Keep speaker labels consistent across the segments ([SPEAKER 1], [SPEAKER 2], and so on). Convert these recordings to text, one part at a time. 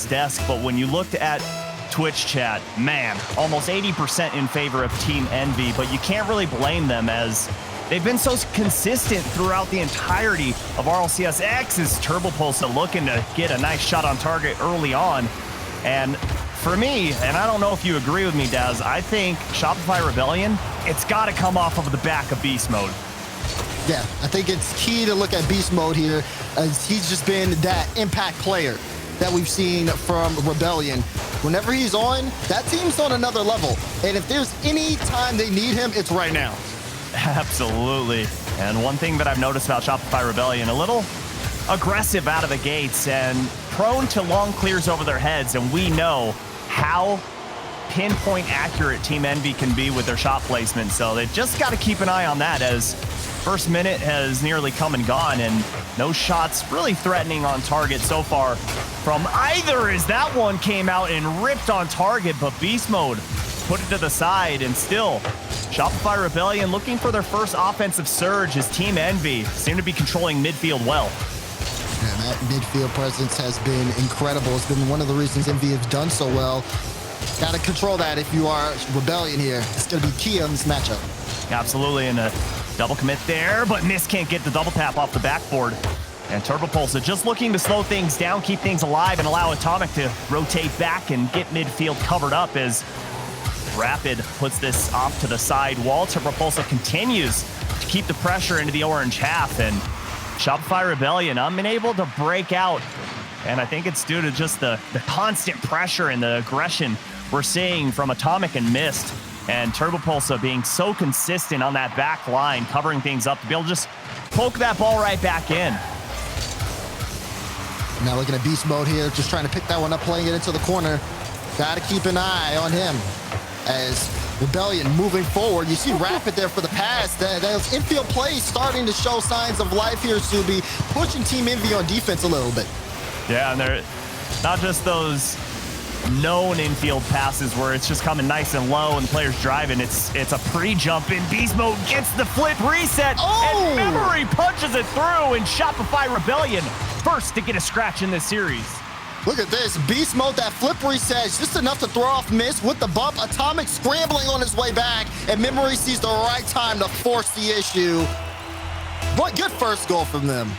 [SPEAKER 1] desk, but when you looked at Twitch chat, man, almost 80% in favor of Team EnVy, but you can't really blame them as they've been so consistent throughout the entirety of RLCS. X is Turbo Pulse looking to get a nice shot on target early on. And for me, and I don't know if you agree with me, Daz, I think Shopify Rebellion, it's got to come off of the back of Beast Mode.
[SPEAKER 2] Yeah, I think it's key to look at Beast Mode here, as he's just been that impact player that we've seen from Rebellion. Whenever he's on, that team's on another level. And if there's any time they need him, it's right now.
[SPEAKER 1] Absolutely. And one thing that I've noticed about Shopify Rebellion, a little aggressive out of the gates and prone to long clears over their heads. And we know how pinpoint accurate Team EnVy can be with their shot placement. So they've just got to keep an eye on that, as first minute has nearly come and gone and no shots really threatening on target so far from either, as that one came out and ripped on target, but Beast Mode put it to the side. And still, Shopify Rebellion looking for their first offensive surge as Team EnVy seem to be controlling midfield well.
[SPEAKER 2] And that midfield presence has been incredible. It's been one of the reasons EnVy has done so well. Got to control that if you are Rebellion here. It's going to be key on this matchup.
[SPEAKER 1] Absolutely, and a double commit there, but Miss can't get the double tap off the backboard. And Turbo Pulse just looking to slow things down, keep things alive, and allow Atomic to rotate back and get midfield covered up as Rapid puts this off to the side wall. Turbo Pulse continues to keep the pressure into the orange half, and Shopify Rebellion unable to break out. And I think it's due to just the constant pressure and the aggression we're seeing from Atomic and Mist. And Turbo Pulse being so consistent on that back line, covering things up to be able to just poke that ball right back in.
[SPEAKER 2] Now looking at Beast Mode here, just trying to pick that one up, playing it into the corner. Got to keep an eye on him as Rebellion moving forward. You see Rapid there for the pass. Those infield plays starting to show signs of life here, Subi, pushing Team EnVy on defense a little bit.
[SPEAKER 1] Yeah, and they're not just those known infield passes where it's just coming nice and low and the player's driving. It's a pre-jump in. Beast Mode gets the flip reset, and Memory punches it through, and Shopify Rebellion first to get a scratch in this series.
[SPEAKER 2] Look at this. Beast Mode, that flip reset is just enough to throw off Miss with the bump. Atomic scrambling on his way back, and Memory sees the right time to force the issue. But good first goal from them.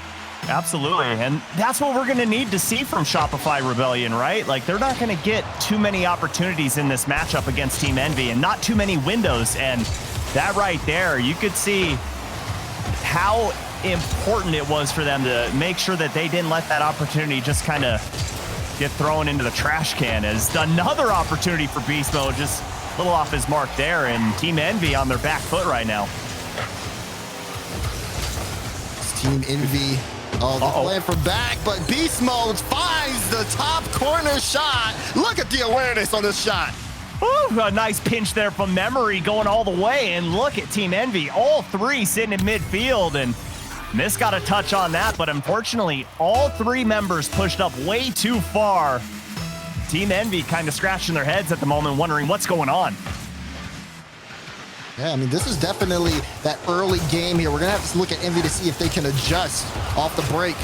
[SPEAKER 1] Absolutely, and that's what we're going to need to see from Shopify Rebellion, right? Like, they're not going to get too many opportunities in this matchup against Team EnVy, and not too many windows, and that right there, you could see how important it was for them to make sure that they didn't let that opportunity just kind of get thrown into the trash can, as another opportunity for Beast Mode just a little off his mark there, and Team EnVy on their back foot right now.
[SPEAKER 2] It's Team EnVy. Oh, they're playing from back, but Beast Mode finds the top corner shot. Look at the awareness on this shot.
[SPEAKER 1] Ooh, a nice pinch there from Memory going all the way, and look at Team EnVy, all three sitting in midfield, and Miss got a touch on that, but unfortunately, all three members pushed up way too far. Team EnVy kind of scratching their heads at the moment, wondering what's going on.
[SPEAKER 2] Yeah, I mean, this is definitely that early game here. We're going to have to look at EnVy to see if they can adjust off the break.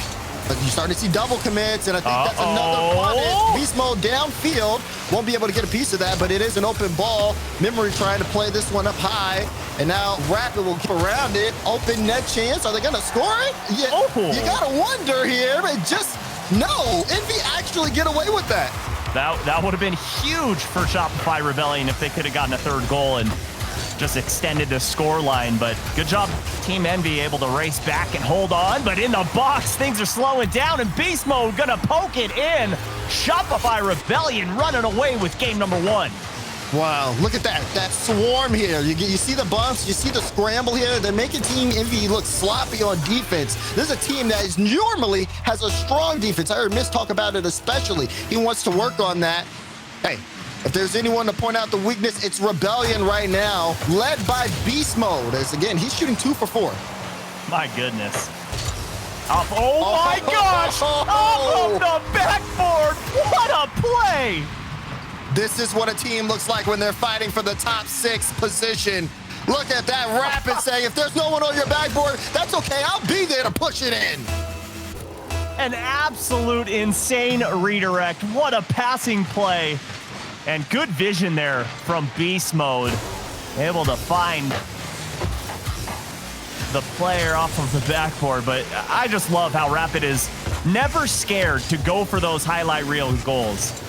[SPEAKER 2] But you're starting to see double commits, and I think that's another punish. Beast Mode downfield. Won't be able to get a piece of that, but it is an open ball. Memory trying to play this one up high, and now Rapid will keep around it. Open net chance. Are they going to score it? Yeah, you got to wonder here, but just no. EnVy actually get away with that.
[SPEAKER 1] That would have been huge for Shopify Rebellion if they could have gotten a third goal and just extended the score line, but good job Team EnVy able to race back and hold on, but in the box things are slowing down, and Beast Mode gonna poke it in. Shopify Rebellion running away with game number one.
[SPEAKER 2] Wow, look at that swarm here. You see the bumps, you see the scramble here. They're making Team EnVy look sloppy on defense. This is a team that is normally has a strong defense. I heard Miss talk about it especially. He wants to work on that. Hey, if there's anyone to point out the weakness, it's Rebellion right now, led by Beast Mode. As again, he's shooting 2 for 4.
[SPEAKER 1] My goodness. Oh my gosh! Off of the backboard! What a play!
[SPEAKER 2] This is what a team looks like when they're fighting for the top 6 position. Look at that Rapid saying, if there's no one on your backboard, that's okay. I'll be there to push it in.
[SPEAKER 1] An absolute insane redirect. What a passing play. And good vision there from Beast Mode. Able to find the player off of the backboard. But I just love how Rapid is never scared to go for those highlight reel goals.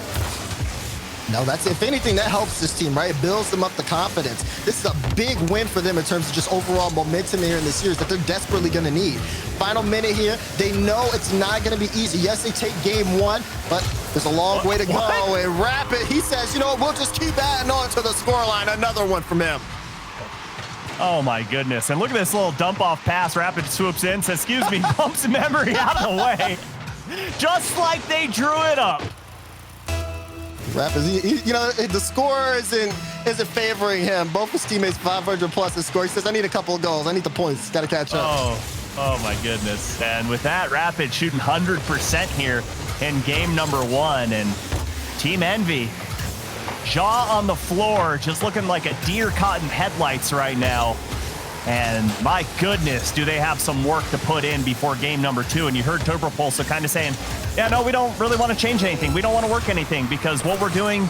[SPEAKER 2] No, that's, if anything, that helps this team, right? It builds them up the confidence. This is a big win for them in terms of just overall momentum here in the series that they're desperately going to need. Final minute here. They know it's not going to be easy. Yes, they take game one, but there's a long way to go. And Rapid, he says, you know what, we'll just keep adding on to the scoreline. Another one from him.
[SPEAKER 1] Oh my goodness. And look at this little dump off pass. Rapid swoops in, says, excuse me, bumps Memory out of the way. Just like they drew it up.
[SPEAKER 2] Rapid, you know, the score isn't favoring him. Both his teammates 500 plus his score. He says, I need a couple of goals. I need the points. Got to catch up.
[SPEAKER 1] Oh my goodness. And with that, Rapid shooting 100% here in game number one. And Team EnVy, jaw on the floor, just looking like a deer caught in headlights right now. And my goodness, do they have some work to put in before game number two. And you heard TurboPulse kind of saying, yeah, no, we don't really want to change anything. We don't want to work anything because what we're doing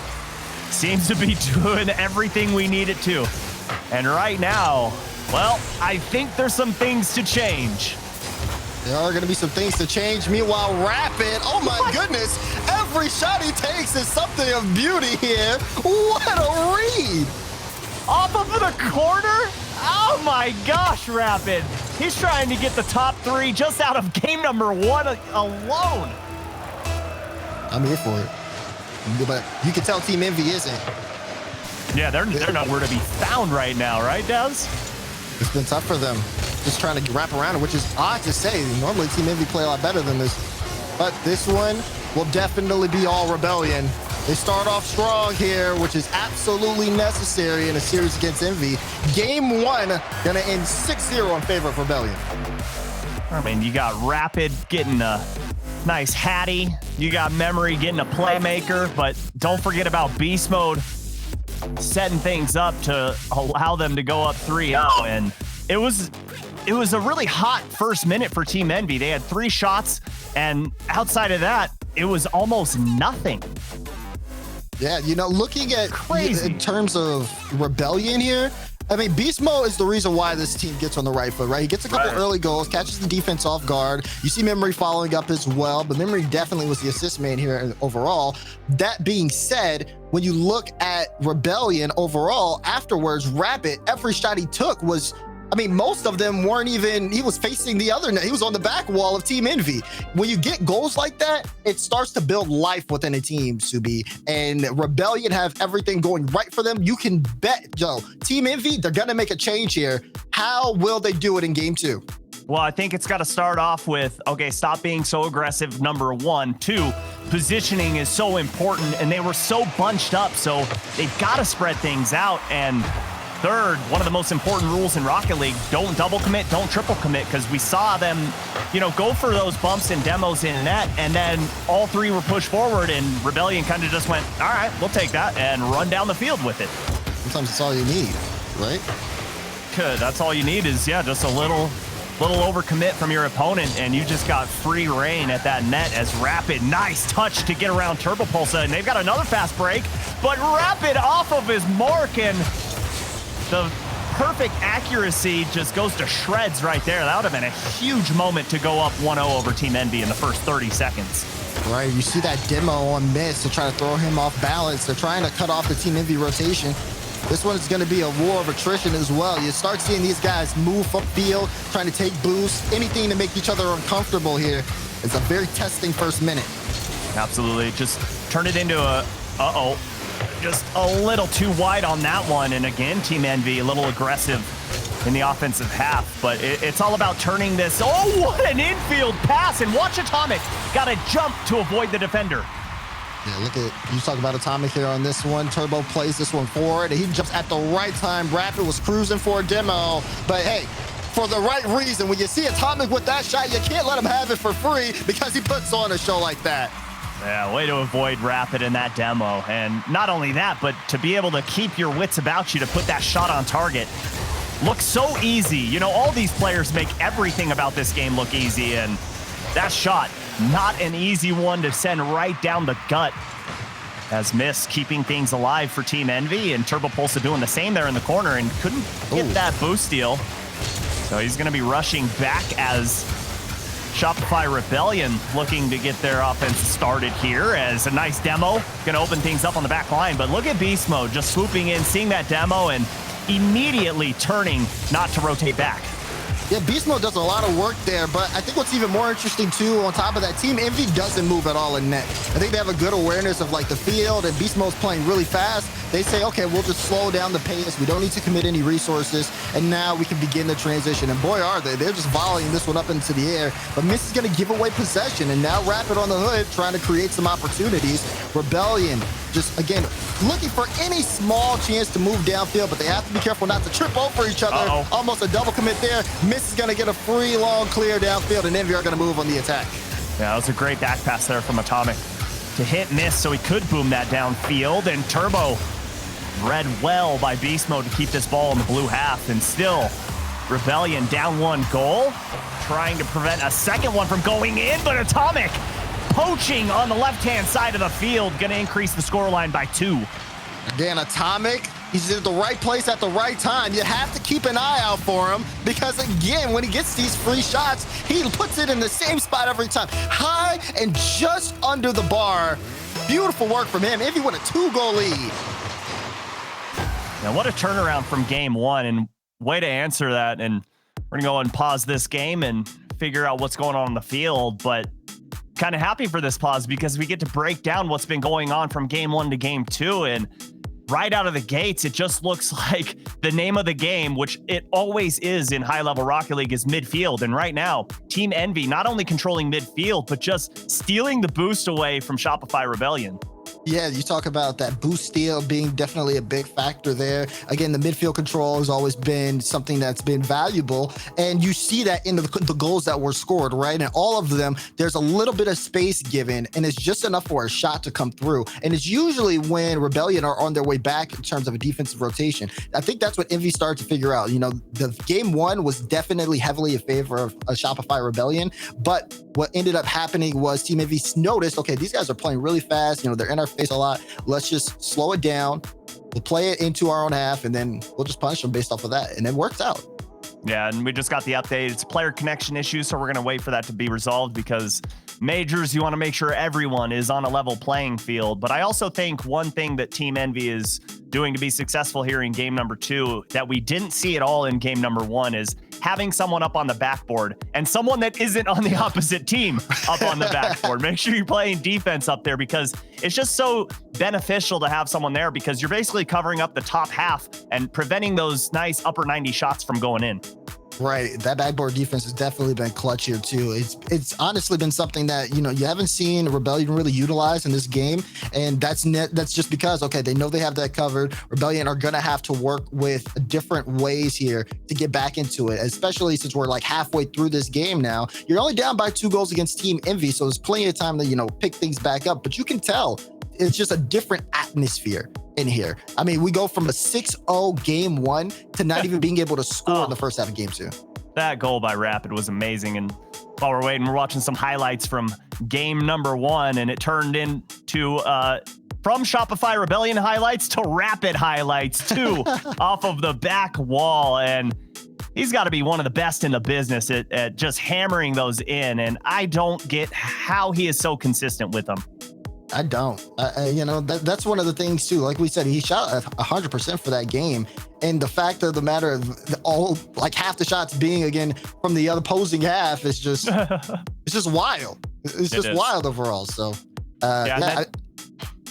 [SPEAKER 1] seems to be doing everything we need it to. And right now, well, I think there's some things to change.
[SPEAKER 2] There are going to be some things to change. Meanwhile, Rapid, oh my goodness, every shot he takes is something of beauty here. What a read.
[SPEAKER 1] Off of the corner? Oh my gosh, Rapid. He's trying to get the top three just out of game number one alone.
[SPEAKER 2] I'm here for it. But you can tell Team EnVy isn't.
[SPEAKER 1] Yeah, they're nowhere to be found right now, right, Des?
[SPEAKER 2] It's been tough for them. Just trying to wrap around it, which is odd to say. Normally Team EnVy play a lot better than this. But this one will definitely be all Rebellion. They start off strong here, which is absolutely necessary in a series against EnVy. Game one, gonna end 6-0 in favor of Rebellion.
[SPEAKER 1] I mean, you got Rapid getting a nice Hattie. You got Memory getting a playmaker, but don't forget about Beast Mode setting things up to allow them to go up 3-0. And it was a really hot first minute for Team EnVy. They had 3 shots, and outside of that, it was almost nothing.
[SPEAKER 2] Yeah, you know, looking at
[SPEAKER 1] crazy
[SPEAKER 2] in terms of Rebellion here, I mean, Beast Mode is the reason why this team gets on the right foot, right? He gets a couple early goals, catches the defense off guard. You see Memory following up as well, but Memory definitely was the assist man here overall. That being said, when you look at Rebellion overall, afterwards, Rapid, every shot he took was, I mean, most of them weren't even, he was facing the other net. He was on the back wall of Team EnVy. When you get goals like that, it starts to build life within a team, Subi. And Rebellion have everything going right for them. You can bet, Joe, Team EnVy, they're going to make a change here. How will they do it in game two?
[SPEAKER 1] Well, I think it's got to start off with, okay, stop being so aggressive, number one. 2, positioning is so important, and they were so bunched up, so they've got to spread things out. And 3rd, one of the most important rules in Rocket League, don't double commit, don't triple commit, because we saw them, you know, go for those bumps and demos in net, and then all 3 were pushed forward, and Rebellion kind of just went, all right, we'll take that, and run down the field with it.
[SPEAKER 2] Sometimes it's all you need, right?
[SPEAKER 1] Good, that's all you need is, yeah, just a little overcommit from your opponent, and you just got free reign at that net as Rapid, nice touch to get around TurboPulse, and they've got another fast break, but Rapid off of his mark, and the perfect accuracy just goes to shreds right there. That would have been a huge moment to go up 1-0 over Team EnVy in the first 30 seconds.
[SPEAKER 2] Right, you see that demo on miss to try to throw him off balance. They're trying to cut off the Team EnVy rotation. This one is going to be a war of attrition as well. You start seeing these guys move upfield, trying to take boosts, anything to make each other uncomfortable here. It's a very testing first minute.
[SPEAKER 1] Absolutely, just turn it into a, just a little too wide on that one. And again, Team EnVy a little aggressive in the offensive half, but it's all about turning this. Oh, what an infield pass. And watch Atomic, got to jump to avoid the defender.
[SPEAKER 2] Yeah, look at, you talk about Atomic here on this one. Turbo plays this one forward, and he jumps at the right time. Rapid was cruising for a demo, but hey, for the right reason. When you see Atomic with that shot, you can't let him have it for free because he puts on a show like that.
[SPEAKER 1] Yeah, way to avoid Rapid in that demo. And not only that, but to be able to keep your wits about you to put that shot on target looks so easy. You know, all these players make everything about this game look easy, and that shot not an easy one to send right down the gut. As Miss keeping things alive for Team EnVy, and Turbo Pulsa doing the same there in the corner and couldn't get that boost deal. So he's going to be rushing back as Shopify Rebellion looking to get their offense started here, as a nice demo going to open things up on the back line. But look at Beast Mode just swooping in, seeing that demo, and immediately turning not to rotate back.
[SPEAKER 2] Yeah, Beast Mode does a lot of work there, but I think what's even more interesting too, on top of that, Team EnVy doesn't move at all in net. I think they have a good awareness of like the field, and Beast Mode's playing really fast. They say, okay, we'll just slow down the pace. We don't need to commit any resources, and now we can begin the transition. And boy, are they. They're just volleying this one up into the air, but Miss is going to give away possession, and now Rapid on the hood trying to create some opportunities. Rebellion just, again, looking for any small chance to move downfield, but they have to be careful not to trip over each other. Almost a double commit there. Miss is going to get a free long clear downfield, and EnVy are going to move on the attack.
[SPEAKER 1] Yeah, that was a great back pass there from Atomic to hit Miss, so he could boom that downfield. And Turbo read well by Beast Mode to keep this ball in the blue half, and still Rebellion down 1 goal, trying to prevent a second one from going in, but Atomic poaching on the left-hand side of the field, going to increase the scoreline by 2.
[SPEAKER 2] Again, Atomic, he's in the right place at the right time. You have to keep an eye out for him, because again, when he gets these free shots, he puts it in the same spot every time. High and just under the bar. Beautiful work from him. EnVy with a 2-goal lead.
[SPEAKER 1] Now, what a turnaround from game 1, and way to answer that. And we're going to go and pause this game and figure out what's going on the field, but kind of happy for this pause because we get to break down what's been going on from game 1 to game 2. And right out of the gates, it just looks like the name of the game, which it always is in high-level Rocket League, is midfield. And right now, Team EnVy not only controlling midfield, but just stealing the boost away from Shopify Rebellion.
[SPEAKER 2] Yeah, you talk about that boost steal being definitely a big factor there. Again, the midfield control has always been something that's been valuable, and you see that in the goals that were scored, right? And all of them, there's a little bit of space given, and it's just enough for a shot to come through. And it's usually when Rebellion are on their way back in terms of a defensive rotation. I think that's what EnVy started to figure out. You know, the game 1 was definitely heavily in favor of a Shopify Rebellion, but what ended up happening was Team EnVy noticed, okay, these guys are playing really fast. You know, they're in our face a lot. Let's just slow it down. We'll play it into our own half, and then we'll just punish them based off of that. And it worked out.
[SPEAKER 1] Yeah, and we just got the update. It's player connection issues, so we're going to wait for that to be resolved, because majors, you want to make sure everyone is on a level playing field. But I also think one thing that Team EnVy is doing to be successful here in game number 2 that we didn't see at all in game number 1 is having someone up on the backboard, and someone that isn't on the opposite team up on the backboard. Make sure you're playing defense up there, because it's just so beneficial to have someone there, because you're basically covering up the top half and preventing those nice upper 90 shots from going in.
[SPEAKER 2] Right, that backboard defense has definitely been clutch here too. It's honestly been something that, you know, you haven't seen Rebellion really utilize in this game, and that's just because, okay, they know they have that covered. Rebellion are gonna have to work with different ways here to get back into it, especially since we're like halfway through this game now. You're only down by 2 goals against Team EnVy, so there's plenty of time to, you know, pick things back up. But you can tell it's just a different atmosphere in here. I mean, we go from a 6-0 game 1 to not even being able to score in the first half of game 2.
[SPEAKER 1] That goal by Rapid was amazing. And while we're waiting, we're watching some highlights from game number 1, and it turned into from Shopify Rebellion highlights to Rapid highlights too, off of the back wall. And he's got to be one of the best in the business at just hammering those in. And I don't get how he is so consistent with them.
[SPEAKER 2] I don't. You know, that's one of the things too. Like we said, he shot 100% for that game, and the fact of the matter of all, like half the shots being again from the other opposing half is just it's just wild. It's just wild overall. So yeah.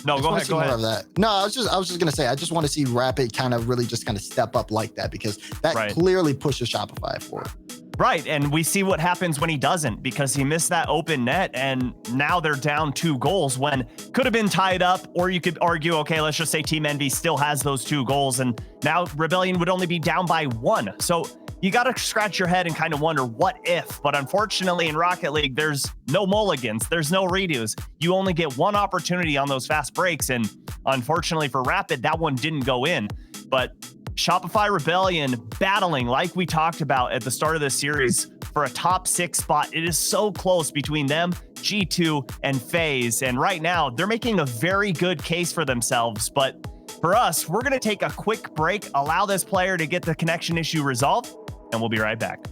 [SPEAKER 1] No, go ahead.
[SPEAKER 2] More of that. No, I was just gonna say, I just want to see Rapid kind of really just kind of step up like that, because that clearly pushes Shopify forward.
[SPEAKER 1] Right, and we see what happens when he doesn't, because he missed that open net, and now they're down 2 goals when could have been tied up, or you could argue, okay, let's just say Team EnVy still has those 2 goals, and now Rebellion would only be down by 1. So you got to scratch your head and kind of wonder what if. But unfortunately in Rocket League, there's no mulligans, there's no redos. You only get 1 opportunity on those fast breaks, and unfortunately for Rapid, that one didn't go in. But Shopify Rebellion battling, like we talked about at the start of this series, for a top 6 spot. It is so close between them, G2, and FaZe. And right now, they're making a very good case for themselves. But for us, we're going to take a quick break, allow this player to get the connection issue resolved, and we'll be right back.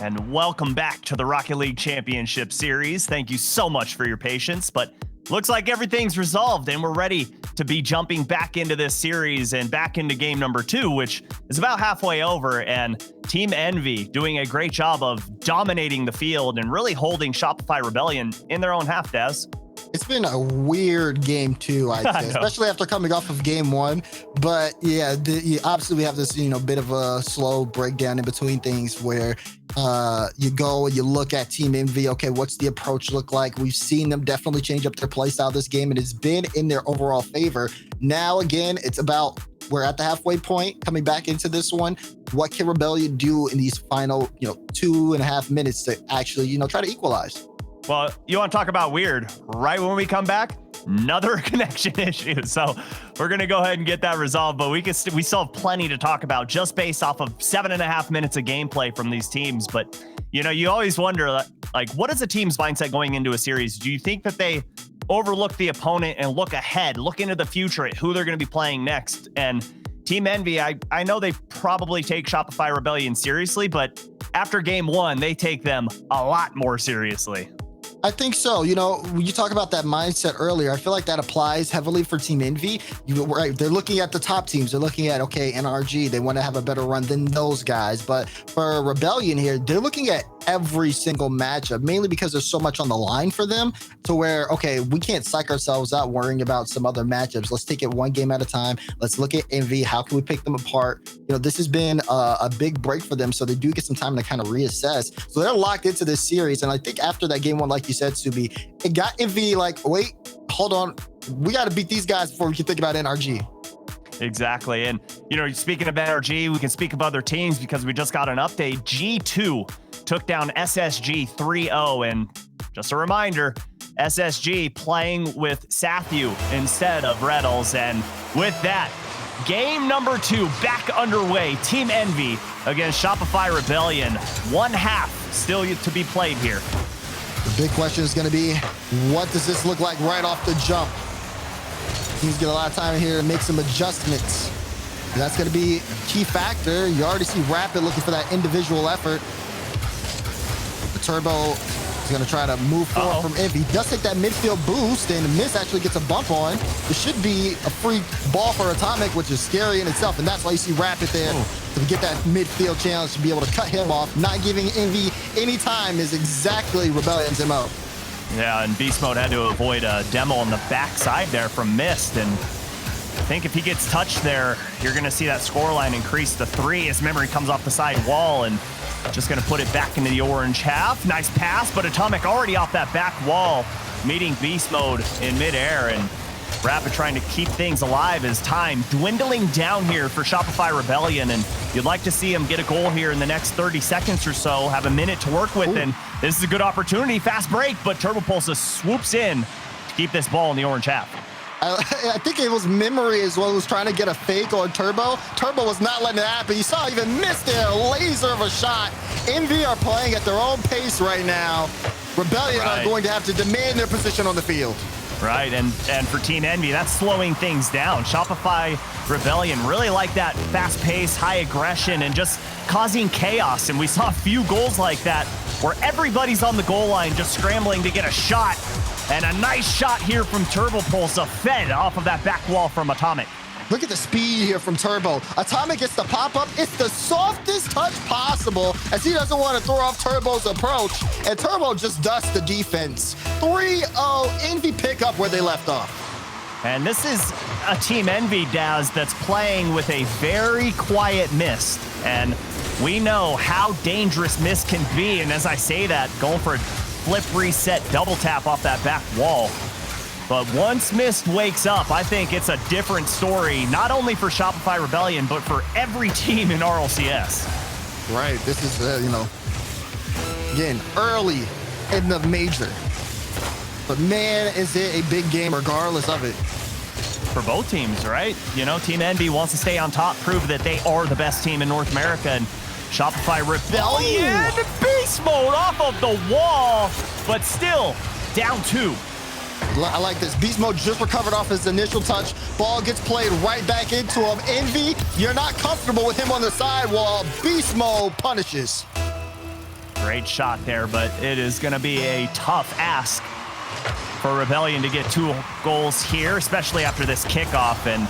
[SPEAKER 1] And welcome back to the Rocket League Championship Series. Thank you so much for your patience, but looks like everything's resolved and we're ready to be jumping back into this series and back into game number 2, which is about halfway over. And Team EnVy doing a great job of dominating the field and really holding Shopify Rebellion in their own half, Des.
[SPEAKER 2] It's been a weird game too, I'd say, especially after coming off of game 1. But yeah, obviously we have this, bit of a slow breakdown in between things where you go and you look at Team EnVy. Okay, what's the approach look like? We've seen them definitely change up their play style this game, and it's been in their overall favor. Now, again, it's about we're at the halfway point coming back into this one. What can Rebellion do in these final, 2.5 minutes to actually, try to equalize?
[SPEAKER 1] Well, you want to talk about weird? Right when we come back, another connection issue. So we're going to go ahead and get that resolved, but we still have plenty to talk about just based off of 7.5 minutes of gameplay from these teams. But, you always wonder, like, what is a team's mindset going into a series? Do you think that they overlook the opponent and look ahead, look into the future at who they're going to be playing next? And Team EnVy, I know they probably take Shopify Rebellion seriously, but after game 1, they take them a lot more seriously.
[SPEAKER 2] I think so. When you talk about that mindset earlier, I feel like that applies heavily for Team EnVy. Right, they're looking at the top teams. They're looking at, okay, NRG, they want to have a better run than those guys. But for Rebellion here, they're looking at every single matchup, mainly because there's so much on the line for them to where, okay, we can't psych ourselves out worrying about some other matchups. Let's take it one game at a time. Let's look at EnVy. How can we pick them apart? This has been a big break for them, so they do get some time to kind of reassess. So they're locked into this series. And I think after that game 1, like you said, Subi, it got EnVy like, wait, hold on. We got to beat these guys before we can think about NRG.
[SPEAKER 1] Exactly. And, speaking of NRG, we can speak of other teams because we just got an update. G2 took down SSG 3-0. And just a reminder, SSG playing with Sathu instead of Reddles. And with that, game number 2 back underway. Team EnVy against Shopify Rebellion. 1 half still to be played here.
[SPEAKER 2] The big question is going to be, what does this look like right off the jump? Teams get a lot of time here to make some adjustments. And that's going to be a key factor. You already see Rapid looking for that individual effort. The Turbo is going to try to move forward from EnVy. He does take that midfield boost, and Miss actually gets a bump on. It should be a free ball for Atomic, which is scary in itself, and that's why you see Rapid there to get that midfield challenge to be able to cut him off. Not giving EnVy any time is exactly Rebellion's MO.
[SPEAKER 1] Yeah, and Beast Mode had to avoid a demo on the backside there from Mist, and I think if he gets touched there, you're going to see that scoreline increase to 3 as Memory comes off the side wall and just going to put it back into the orange half. Nice pass, but Atomic already off that back wall, meeting Beast Mode in midair, and Rapid trying to keep things alive as time dwindling down here for Shopify Rebellion, and you'd like to see him get a goal here in the next 30 seconds or so, have a minute to work with, and this is a good opportunity. Fast break, but Turbo Pulse swoops in to keep this ball in the orange half.
[SPEAKER 2] I think it was Memory as well who was trying to get a fake on Turbo. Turbo was not letting it happen. You saw even missed there, a laser of a shot. EnVy are playing at their own pace right now. Rebellion are going to have to demand their position on the field.
[SPEAKER 1] Right, and for Team EnVy, that's slowing things down. Shopify Rebellion really like that fast pace, high aggression, and just causing chaos. And we saw a few goals like that where everybody's on the goal line just scrambling to get a shot. And a nice shot here from Turbo Pulse, a fed off of that back wall from Atomic.
[SPEAKER 2] Look at the speed here from Turbo. Atomic gets the pop-up. It's the softest touch possible as he doesn't want to throw off Turbo's approach. And Turbo just dusts the defense. 3-0, EnVy pick up where they left off.
[SPEAKER 1] And this is a Team EnVy, Daz, that's playing with a very quiet Mist. And we know how dangerous Mist can be. And as I say that, going for a flip reset double tap off that back wall. But once Mist wakes up, I think it's a different story, not only for Shopify Rebellion, but for every team in RLCS.
[SPEAKER 2] Right, this is, again, early in the major. But man, is it a big game regardless of it.
[SPEAKER 1] For both teams, right? Team EnVy wants to stay on top, prove that they are the best team in North America. And Shopify Rebellion. Beast mode off of the wall, but still down 2.
[SPEAKER 2] I like this. Beast mode just recovered off his initial touch. Ball gets played right back into him. EnVy, you're not comfortable with him on the sidewall. Beast mode punishes.
[SPEAKER 1] Great shot there, but it is going to be a tough ask for Rebellion to get 2 goals here, especially after this kickoff. And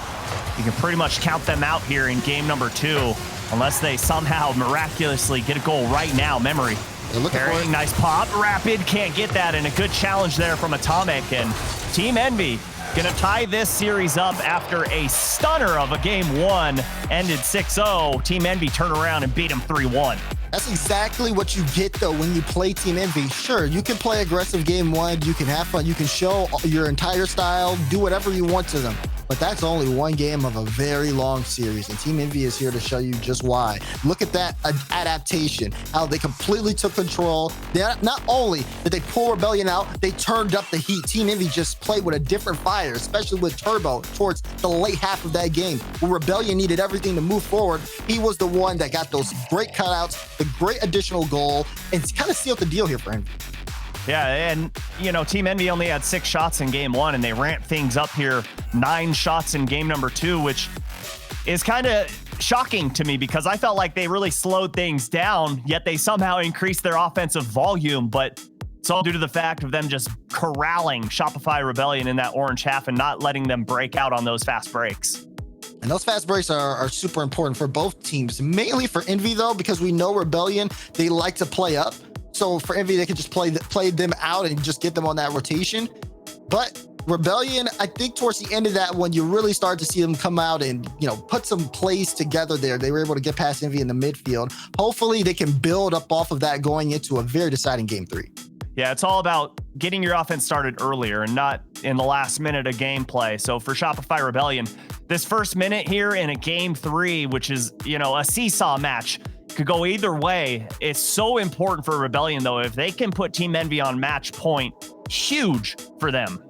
[SPEAKER 1] you can pretty much count them out here in game number 2, unless they somehow miraculously get a goal right now. Memory. Very nice pop. Rapid can't get that, and a good challenge there from Atomic. And Team EnVy gonna tie this series up after a stunner of a game 1 ended 6-0. Team EnVy turn around and beat them 3-1.
[SPEAKER 2] That's exactly what you get, though, when you play Team EnVy. Sure, you can play aggressive game 1, you can have fun, you can show your entire style, do whatever you want to them. But that's only one game of a very long series, and Team EnVy is here to show you just why. Look at that adaptation, how they completely took control. Not only did they pull Rebellion out, they turned up the heat. Team EnVy just played with a different fire, especially with Turbo towards the late half of that game, where Rebellion needed everything to move forward. He was the one that got those great cutouts, the great additional goal, and kind of sealed the deal here for EnVy.
[SPEAKER 1] Yeah, and, you know, Team EnVy only had 6 shots in game 1, and they ramped things up here, 9 shots in game number 2, which is kind of shocking to me because I felt like they really slowed things down, yet they somehow increased their offensive volume. But it's all due to the fact of them just corralling Shopify Rebellion in that orange half and not letting them break out on those fast breaks.
[SPEAKER 2] And those fast breaks are super important for both teams, mainly for EnVy, though, because we know Rebellion, they like to play up. So for EnVy, they could just play them out and just get them on that rotation. But Rebellion, I think towards the end of that one, you really start to see them come out and, you know, put some plays together there. They were able to get past EnVy in the midfield. Hopefully they can build up off of that going into a very deciding game 3.
[SPEAKER 1] Yeah, it's all about getting your offense started earlier and not in the last minute of gameplay. So for Shopify Rebellion, this first minute here in a game 3, which is, you know, a seesaw match, could go either way. It's so important for Rebellion, though. If they can put Team EnVy on match point, huge for them.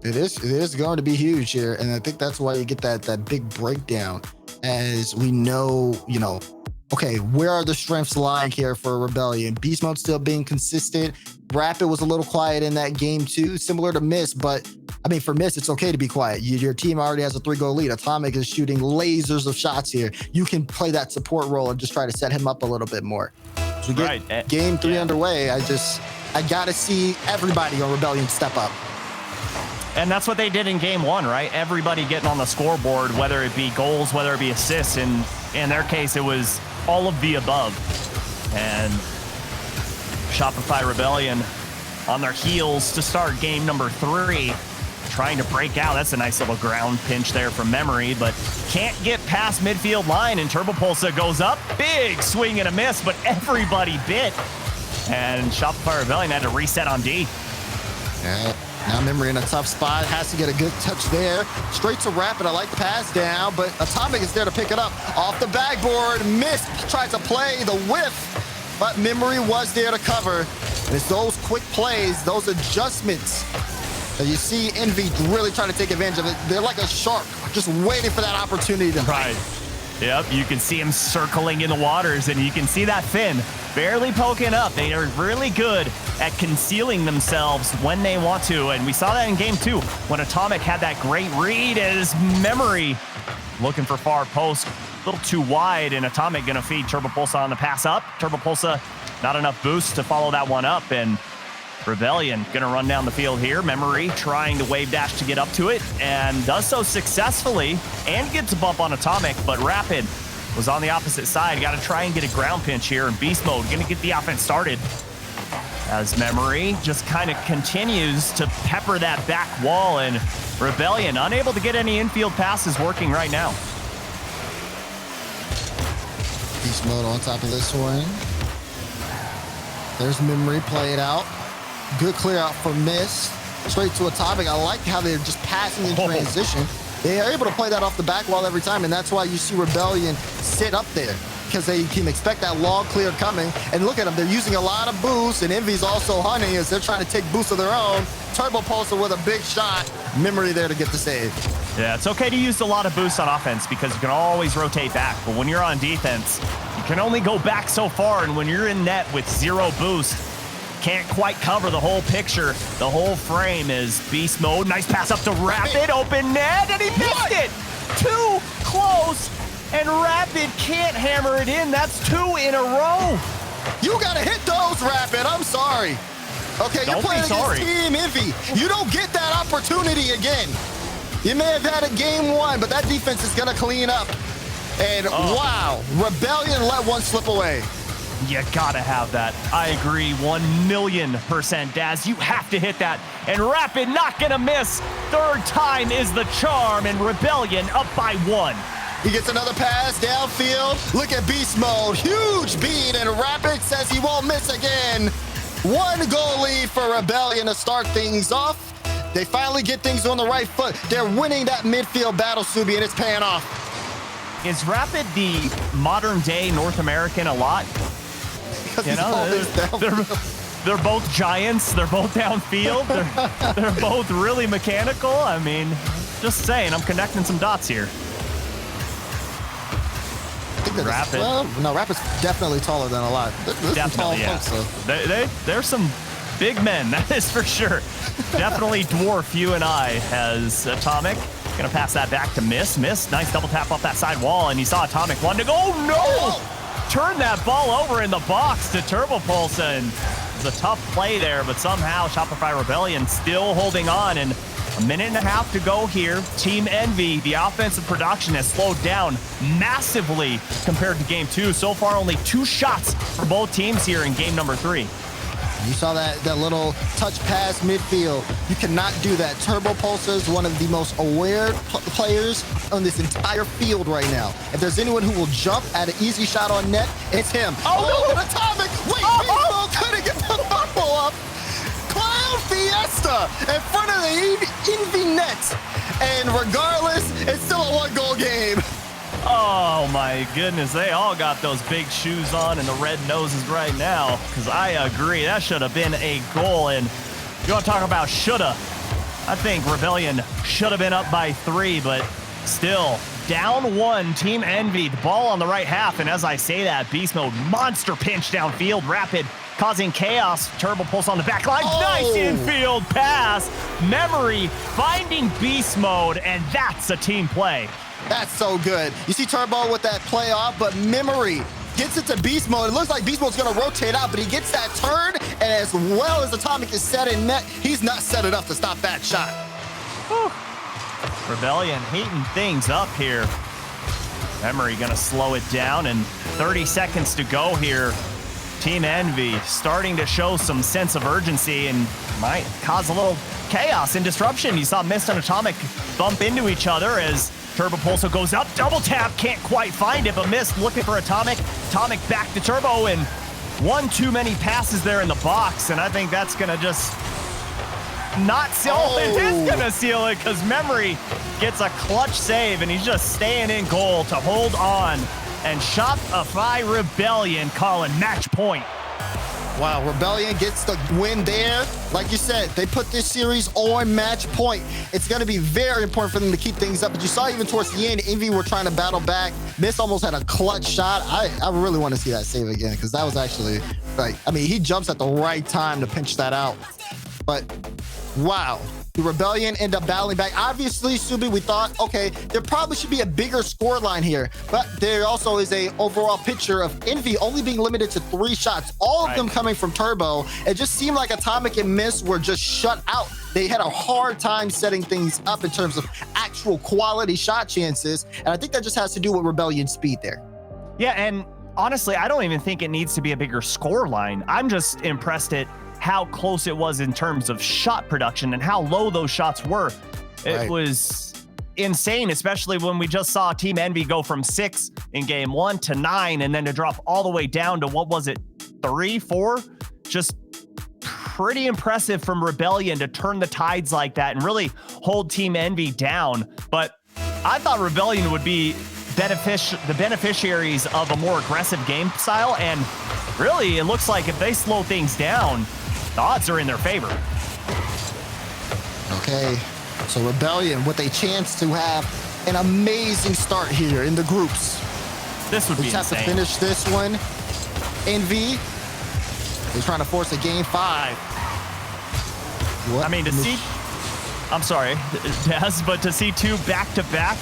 [SPEAKER 2] It is going to be huge here, and I think that's why you get that big breakdown, as we know, you know, okay, where are the strengths lying here for Rebellion? Beast mode still being consistent. Rapid was a little quiet in that game too, similar to Miss, but I mean, for Miss, it's okay to be quiet. Your team already has a 3-goal lead. Atomic is shooting lasers of shots here. You can play that support role and just try to set him up a little bit more. As we get game 3 underway, I gotta see everybody on Rebellion step up.
[SPEAKER 1] And that's what they did in game 1, right? Everybody getting on the scoreboard, whether it be goals, whether it be assists. And in their case, it was all of the above. And Shopify Rebellion on their heels to start game number 3, trying to break out. That's a nice little ground pinch there from Memory, but can't get past midfield line, and Turbopulsa goes up. Big swing and a miss, but everybody bit. And Shopify Rebellion had to reset on D.
[SPEAKER 2] Yeah. Now Memory in a tough spot, has to get a good touch there. Straight to Rapid, I like the pass down, but Atomic is there to pick it up. Off the backboard, Miss tries to play the whiff, but Memory was there to cover. And it's those quick plays, those adjustments that you see EnVy really trying to take advantage of it. They're like a shark, just waiting for that opportunity to bite.
[SPEAKER 1] Yep, you can see him circling in the waters, and you can see that fin barely poking up. They are really good at concealing themselves when they want to, and we saw that in game 2 when Atomic had that great read as Memory looking for far post, a little too wide, and Atomic gonna feed Turbopulsa on the pass up. Turbopulsa not enough boost to follow that one up, and Rebellion gonna run down the field here. Memory trying to wave dash to get up to it, and does so successfully and gets a bump on Atomic, but Rapid was on the opposite side. Got to try and get a ground pinch here in beast mode. Gonna get the offense started as Memory just kind of continues to pepper that back wall, and Rebellion unable to get any infield passes working right now.
[SPEAKER 2] Beast mode on top of this one. There's Memory, play it out. Good clear out for Miss. Straight to Atomic. I like how they're just passing in transition. They are able to play that off the back wall every time, and that's why you see Rebellion sit up there, because they can expect that long clear coming. And look at them, they're using a lot of boosts, and EnVy's also hunting as they're trying to take boosts of their own. Turbopulsa with a big shot. Memory there to get the save.
[SPEAKER 1] Yeah, it's okay to use a lot of boosts on offense because you can always rotate back, but when you're on defense, you can only go back so far, and when you're in net with 0 boost, can't quite cover the whole picture. The whole frame is beast mode. Nice pass up to Rapid, open net, and he missed it. Too close, and Rapid can't hammer it in. That's 2 in a row.
[SPEAKER 2] You gotta hit those, Rapid. I'm sorry. Okay, you're playing against Team EnVy. You don't get that opportunity again. You may have had a game 1, but that defense is gonna clean up. And wow, Rebellion let one slip away.
[SPEAKER 1] You gotta have that. I agree 1,000,000%, Daz. You have to hit that. And Rapid not gonna miss. 3rd time is the charm, and Rebellion up by 1.
[SPEAKER 2] He gets another pass downfield. Look at beast mode. Huge beat, and Rapid says he won't miss again. 1 goal lead for Rebellion to start things off. They finally get things on the right foot. They're winning that midfield battle, Subi, and it's paying off.
[SPEAKER 1] Is Rapid the modern day North American a lot? You know, they're both giants. They're both downfield. They're both really mechanical. I mean, just saying, I'm connecting some dots here. Rapid.
[SPEAKER 2] Well, no, Rapid's definitely taller than a lot. There's
[SPEAKER 1] Definitely,
[SPEAKER 2] some tall folks, so.
[SPEAKER 1] There's some big men, that is for sure. Definitely dwarf you and I as Atomic. Gonna pass that back to Miss. Nice double tap off that side wall, and you saw Atomic wanted to go. Oh, no! Turn that ball over in the box to Turbo Pulse, and it was a tough play there, but somehow Shopify Rebellion still holding on, and 1.5 minutes to go here. Team EnVy, the offensive production has slowed down massively compared to game 2. So far, only 2 shots for both teams here in game number 3.
[SPEAKER 2] You saw that little touch pass midfield. You cannot do that. Turbo Pulse is one of the most aware players on this entire field right now. If there's anyone who will jump at an easy shot on net, it's him. Oh, no. Atomic! Wait, couldn't get the bubble up. Clown Fiesta in front of the EnVy net. And regardless, it's still a 1-goal game.
[SPEAKER 1] Oh my goodness, they all got those big shoes on and the red noses right now, because I agree, that should have been a goal. And you want to talk about shoulda. I think Rebellion should have been up by 3, but still, down 1, Team EnVy, the ball on the right half, and as I say that, Beast Mode, monster pinch downfield, Rapid causing chaos, Turbo Pulse on the back line, nice infield pass, Memory finding Beast Mode, and that's a team play.
[SPEAKER 2] That's so good. You see Turbo with that play off, but Memory gets it to beast mode. It looks like beast mode's gonna rotate out, but he gets that turn, and as well as Atomic is set in net, he's not set enough to stop that shot.
[SPEAKER 1] Whew. Rebellion heating things up here. Memory gonna slow it down, and 30 seconds to go here. Team EnVy starting to show some sense of urgency and might cause a little chaos and disruption. You saw Mist and Atomic bump into each other as Turbo Pulso goes up, double tap, can't quite find it, but Mist looking for Atomic. Atomic back to Turbo, and one too many passes there in the box, and I think that's gonna just not seal it. It is gonna seal it because Memory gets a clutch save, and he's just staying in goal to hold on. And Shopify Rebellion calling match point.
[SPEAKER 2] Wow, Rebellion gets the win there. Like you said, they put this series on match point. It's going to be very important for them to keep things up. But you saw even towards the end, EnVy were trying to battle back. Mist almost had a clutch shot. I really want to see that save again because that was actually, like, I mean, he jumps at the right time to pinch that out. But wow, the Rebellion end up battling back. Obviously, Subi, we thought, okay, there probably should be a bigger score line here, but there also is a overall picture of EnVy only being limited to 3 shots, all of them coming from Turbo. It just seemed like Atomic and Mist were just shut out. They had a hard time setting things up in terms of actual quality shot chances, and I think that just has to do with Rebellion's speed there.
[SPEAKER 1] Yeah, and honestly, I don't even think it needs to be a bigger score line. I'm just impressed at how close it was in terms of shot production and how low those shots were. It was insane, especially when we just saw Team EnVy go from 6 in game 1 to 9, and then to drop all the way down to, what was it, 3, 4? Just pretty impressive from Rebellion to turn the tides like that and really hold Team EnVy down. But I thought Rebellion would be the beneficiaries of a more aggressive game style, and really it looks like if they slow things down, the odds are in their favor.
[SPEAKER 2] Okay, so Rebellion with a chance to have an amazing start here in the groups.
[SPEAKER 1] This would
[SPEAKER 2] We
[SPEAKER 1] be
[SPEAKER 2] just have
[SPEAKER 1] insane.
[SPEAKER 2] to finish this one. EnVy is trying to force a game 5. What?
[SPEAKER 1] I mean, to see, I'm sorry, Daz, but to see 2 back-to-back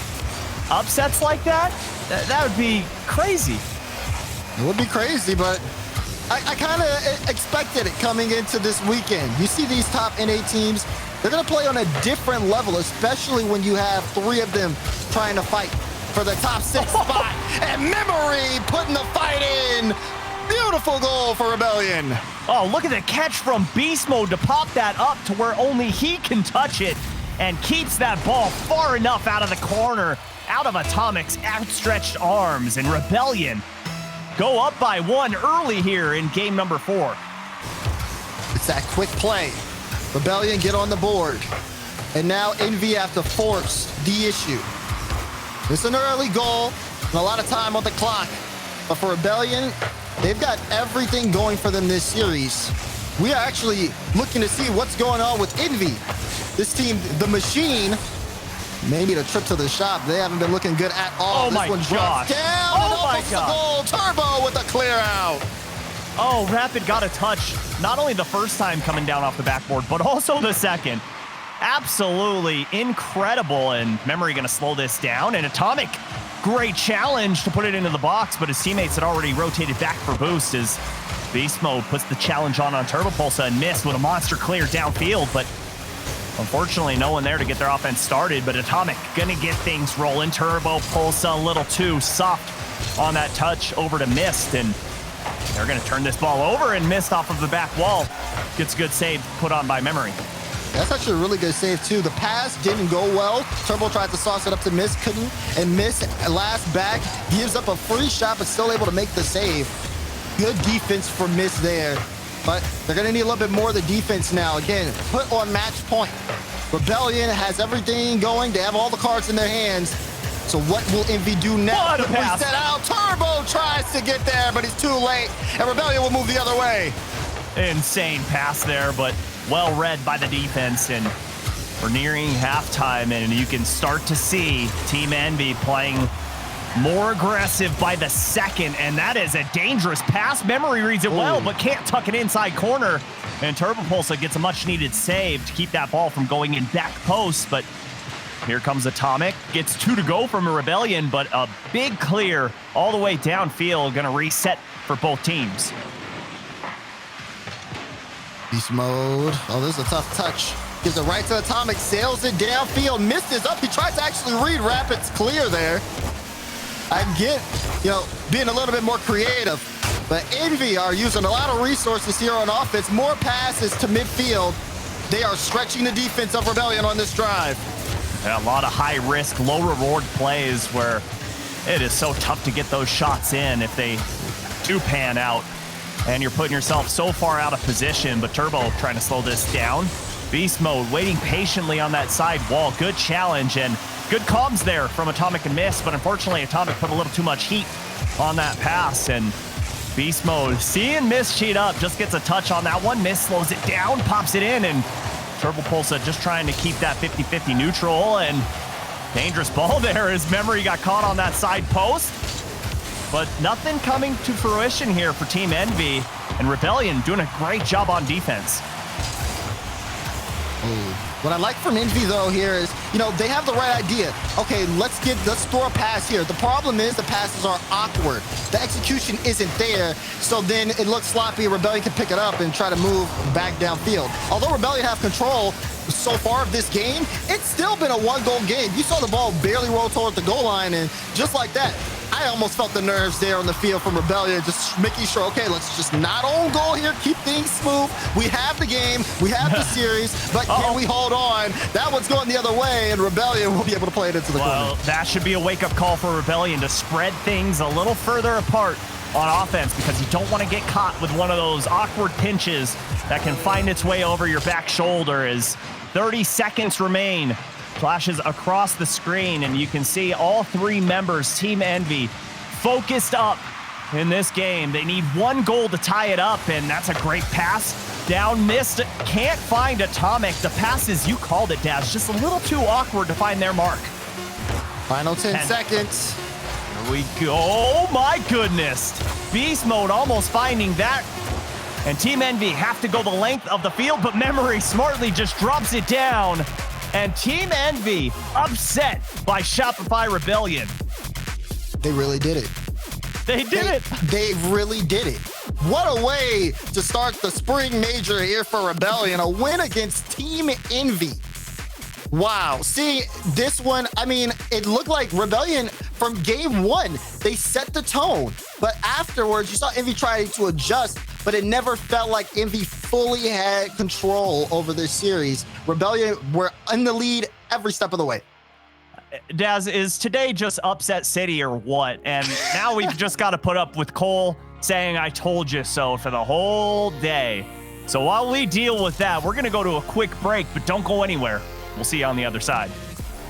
[SPEAKER 1] upsets like that, that would be crazy.
[SPEAKER 2] It would be crazy, but I kind of expected it coming into this weekend. You see these top NA teams, they're going to play on a different level, especially when you have 3 of them trying to fight for the top 6 spot. And Memory putting the fight in. Beautiful goal for Rebellion.
[SPEAKER 1] Oh, look at the catch from Beast Mode to pop that up to where only he can touch it and keeps that ball far enough out of the corner, out of Atomic's outstretched arms. And Rebellion go up by 1 early here in game number 4.
[SPEAKER 2] It's that quick play. Rebellion get on the board. And now EnVy have to force the issue. It's an early goal and a lot of time on the clock. But for Rebellion, they've got everything going for them this series. We are actually looking to see what's going on with EnVy. This team, the Machine, may need a trip to the shop. They haven't been looking good at all.
[SPEAKER 1] Oh my
[SPEAKER 2] one drops
[SPEAKER 1] gosh.
[SPEAKER 2] down
[SPEAKER 1] Oh
[SPEAKER 2] and
[SPEAKER 1] my
[SPEAKER 2] almost
[SPEAKER 1] God.
[SPEAKER 2] a goal. Turbo with a clear out.
[SPEAKER 1] Oh, Rapid got a touch, not only the first time coming down off the backboard, but also the second. Absolutely incredible, and Memory gonna slow this down, and Atomic, great challenge to put it into the box, but his teammates had already rotated back for boost as Beast Mode puts the challenge on Turbo Pulsa and missed with a monster clear downfield, but unfortunately no one there to get their offense started, but Atomic gonna get things rolling. Turbo Pulsa a little too soft on that touch over to Mist, and they're gonna turn this ball over, and Mist off of the back wall gets a good save put on by Memory.
[SPEAKER 2] That's actually a really good save, too. The pass didn't go well. Turbo tried to sauce it up to Mist, couldn't. And Mist, last back, gives up a free shot, but still able to make the save. Good defense for Mist there. But they're going to need a little bit more of the defense now. Again, put on match point. Rebellion has everything going. They have all the cards in their hands. So what will EnVy do now?
[SPEAKER 1] What a pass.
[SPEAKER 2] Set out. Turbo tries to get there, but he's too late. And Rebellion will move the other way.
[SPEAKER 1] Insane pass there, but well read by the defense, and we're nearing halftime, and you can start to see Team EnVy playing more aggressive by the second, and that is a dangerous pass. Memory reads it well, but can't tuck it inside corner, and Turbo Pulsa gets a much-needed save to keep that ball from going in back post, but here comes Atomic, gets 2 to go from a Rebellion, but a big clear all the way downfield, gonna reset for both teams.
[SPEAKER 2] Beast Mode. Oh, this is a tough touch. Gives it right to Atomic, sails it downfield. Mist is up. He tries to actually read Rapid's clear there. I get, being a little bit more creative. But EnVy are using a lot of resources here on offense. More passes to midfield. They are stretching the defense of Rebellion on this drive.
[SPEAKER 1] And a lot of high-risk, low-reward plays where it is so tough to get those shots in if they do pan out. And you're putting yourself so far out of position, but Turbo trying to slow this down. Beast Mode waiting patiently on that side wall. Good challenge and good comms there from Atomic and Mist, but unfortunately Atomic put a little too much heat on that pass, and Beast Mode seeing Mist cheat up, just gets a touch on that one. Mist slows it down, pops it in, and Turbo Pulsa just trying to keep that 50-50 neutral, and dangerous ball there as Memory got caught on that side post. But nothing coming to fruition here for Team EnVy, and Rebellion doing a great job on defense.
[SPEAKER 2] What I like from EnVy, though, here is, they have the right idea. Okay, let's throw a pass here. The problem is the passes are awkward. The execution isn't there, so then it looks sloppy. Rebellion can pick it up and try to move back downfield. Although Rebellion have control so far of this game, it's still been a 1-goal game. You saw the ball barely roll toward the goal line, and just like that, I almost felt the nerves there on the field from Rebellion, just making sure, okay, let's just not own goal here, keep things smooth. We have the game, we have the series, but can we hold on? That one's going the other way, and Rebellion will be able to play it into the corner.
[SPEAKER 1] Well, that should be a wake-up call for Rebellion to spread things a little further apart on offense, because you don't want to get caught with one of those awkward pinches that can find its way over your back shoulder as 30 seconds remain. Flashes across the screen, and you can see all 3 members, Team EnVy, focused up in this game. They need 1 goal to tie it up, and that's a great pass. Down Mist, can't find Atomic. The passes, you called it, Daz, just a little too awkward to find their mark.
[SPEAKER 2] Final 10 seconds.
[SPEAKER 1] we go. Oh my goodness. Beast mode almost finding that. And Team EnVy have to go the length of the field, but Memory smartly just drops it down. And Team EnVy upset by Shopify Rebellion.
[SPEAKER 2] They really did it.
[SPEAKER 1] They did it.
[SPEAKER 2] They really did it. What a way to start the spring major here for Rebellion. A win against Team EnVy. Wow. See, this one, I mean, it looked like Rebellion from game one, they set the tone. But afterwards, you saw EnVy try to adjust, but it never felt like EnVy fully had control over this series. Rebellion were in the lead every step of the way.
[SPEAKER 1] Daz, is today just upset city or what? And now we've just got to put up with Cole saying, I told you so for the whole day. So while we deal with that, we're going to go to a quick break, but don't go anywhere. We'll see you on the other side.